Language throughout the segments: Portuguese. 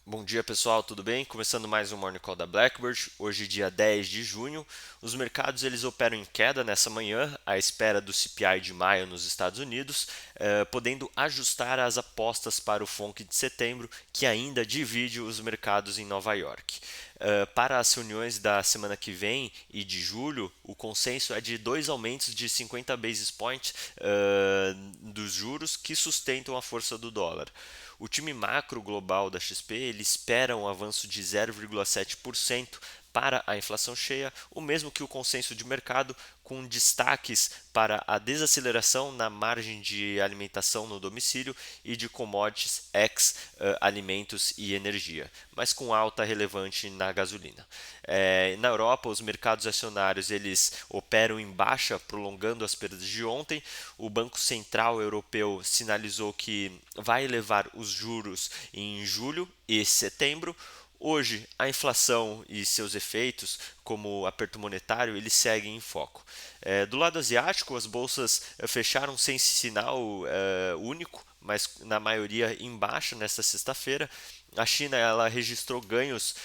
Bom dia pessoal, tudo bem? Começando mais um Morning Call da Blackbird, hoje dia 10 de junho. Os mercados eles operam em queda nessa manhã, à espera do CPI de maio nos Estados Unidos, podendo ajustar as apostas para o FONC de setembro, que ainda divide os mercados em Nova York. Para as reuniões da semana que vem e de julho, o consenso é de dois aumentos de 50 basis points dos juros que sustentam a força do dólar. O time macro global da XP ele espera um avanço de 0,7% para a inflação cheia, o mesmo que o consenso de mercado, com destaques para a desaceleração na margem de alimentação no domicílio e de commodities alimentos e energia, mas com alta relevante na gasolina. Na Europa, os mercados acionários eles operam em baixa, prolongando as perdas de ontem. O Banco Central Europeu sinalizou que vai elevar os juros em julho e setembro. Hoje, a inflação e seus efeitos, como o aperto monetário, eles seguem em foco. Do lado asiático, as bolsas fecharam sem sinal único, mas na maioria em baixa nesta sexta-feira. A China ela registrou ganhos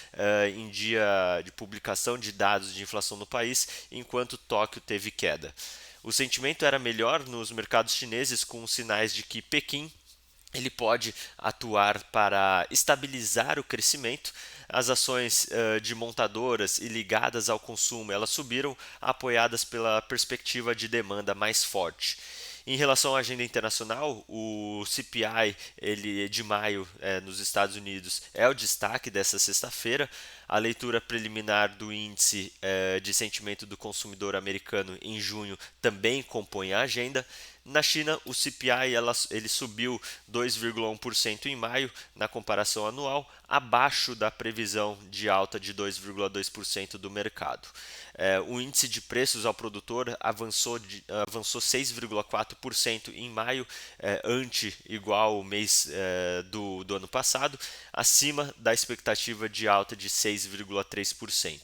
em dia de publicação de dados de inflação no país, enquanto Tóquio teve queda. O sentimento era melhor nos mercados chineses, com sinais de que Pequim ele pode atuar para estabilizar o crescimento. As ações de montadoras e ligadas ao consumo elas subiram, apoiadas pela perspectiva de demanda mais forte. Em relação à agenda internacional, o CPI de maio nos Estados Unidos é o destaque dessa sexta-feira. A leitura preliminar do índice de sentimento do consumidor americano em junho também compõe a agenda. Na China, o CPI ele subiu 2,1% em maio na comparação anual, abaixo da previsão de alta de 2,2% do mercado. O índice de preços ao produtor avançou 6,4% em maio, igual ao mês do ano passado, acima da expectativa de alta de 6,3%.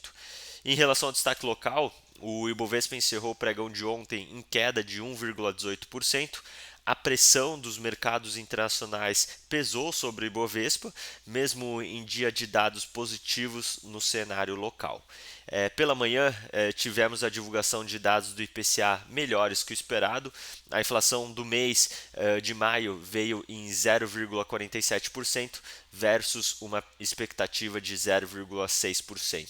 Em relação ao destaque local, o Ibovespa encerrou o pregão de ontem em queda de 1,18%. A pressão dos mercados internacionais pesou sobre o Ibovespa, mesmo em dia de dados positivos no cenário local. Pela manhã, tivemos a divulgação de dados do IPCA melhores que o esperado. A inflação do mês de maio veio em 0,47% versus uma expectativa de 0,6%,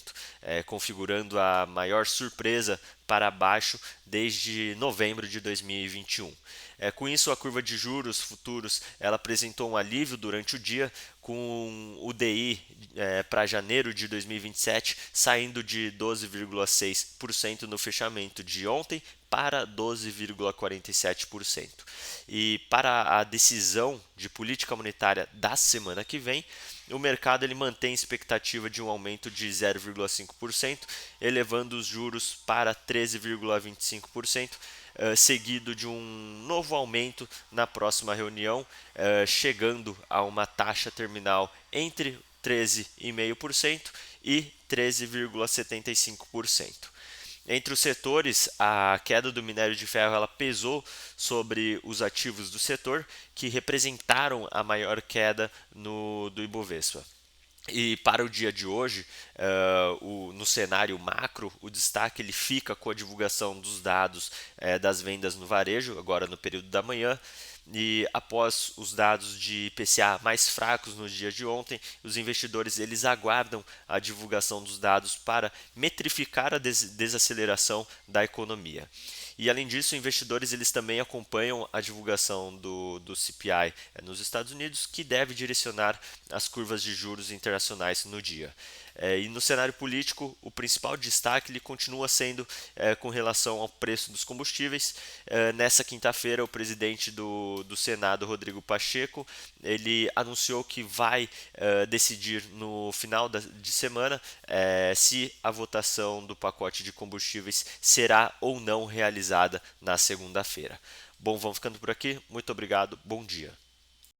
configurando a maior surpresa para baixo desde novembro de 2021. Com isso, a curva de juros futuros ela apresentou um alívio durante o dia, com o DI para janeiro de 2027 saindo de 12,6% no fechamento de ontem para 12,47%. E para a decisão de política monetária da semana que vem, o mercado ele mantém expectativa de um aumento de 0,5%, elevando os juros para 13,25%, seguido de um novo aumento na próxima reunião, chegando a uma taxa terminal entre 13,5% e 13,75%. Entre os setores, a queda do minério de ferro ela pesou sobre os ativos do setor, que representaram a maior queda do Ibovespa. E para o dia de hoje, no cenário macro, o destaque ele fica com a divulgação dos dados das vendas no varejo, agora no período da manhã. E após os dados de IPCA mais fracos no dia de ontem, os investidores eles aguardam a divulgação dos dados para metrificar a desaceleração da economia. E além disso, investidores eles também acompanham a divulgação do CPI nos Estados Unidos, que deve direcionar as curvas de juros internacionais no dia. E no cenário político, o principal destaque ele continua sendo com relação ao preço dos combustíveis. Nessa quinta-feira, o presidente do Senado, Rodrigo Pacheco, ele anunciou que vai decidir no final de semana se a votação do pacote de combustíveis será ou não realizada na segunda-feira. Bom, vamos ficando por aqui. Muito obrigado. Bom dia.